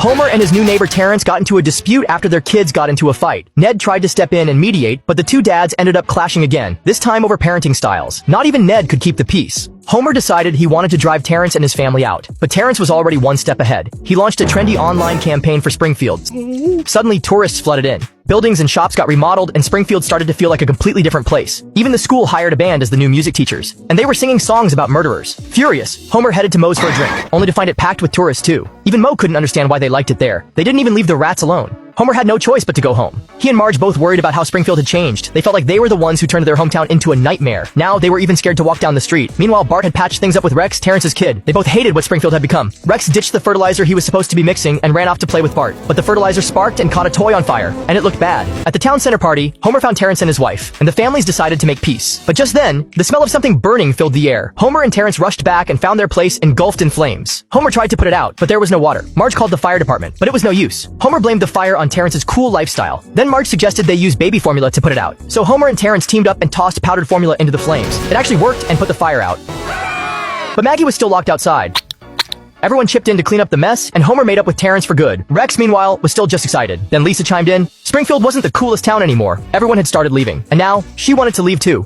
Homer and his new neighbor Terrence got into a dispute after their kids got into a fight. Ned tried to step in and mediate, but the two dads ended up clashing again, this time over parenting styles. Not even Ned could keep the peace. Homer decided he wanted to drive Terrence and his family out, but Terrence was already one step ahead. He launched a trendy online campaign for Springfield. Suddenly, tourists flooded in. Buildings and shops got remodeled, and Springfield started to feel like a completely different place. Even the school hired a band as the new music teachers, and they were singing songs about murderers. Furious, Homer headed to Moe's for a drink, only to find it packed with tourists too. Even Moe couldn't understand why they liked it there. They didn't even leave the rats alone. Homer had no choice but to go home. He and Marge both worried about how Springfield had changed. They felt like they were the ones who turned their hometown into a nightmare. Now, they were even scared to walk down the street. Meanwhile, Bart had patched things up with Rex, Terrence's kid. They both hated what Springfield had become. Rex ditched the fertilizer he was supposed to be mixing and ran off to play with Bart. But the fertilizer sparked and caught a toy on fire, and it looked bad. At the town center party, Homer found Terrence and his wife, and the families decided to make peace. But just then, the smell of something burning filled the air. Homer and Terrence rushed back and found their place engulfed in flames. Homer tried to put it out, but there was no water. Marge called the fire department, but it was no use. Homer blamed the fire on Terrence's cool lifestyle. Then Marge suggested they use baby formula to put it out. So Homer and Terrence teamed up and tossed powdered formula into the flames. It actually worked and put the fire out. But Maggie was still locked outside. Everyone chipped in to clean up the mess, and Homer made up with Terrence for good. Rex, meanwhile, was still just excited. Then Lisa chimed in. Springfield wasn't the coolest town anymore. Everyone had started leaving, and now, she wanted to leave too.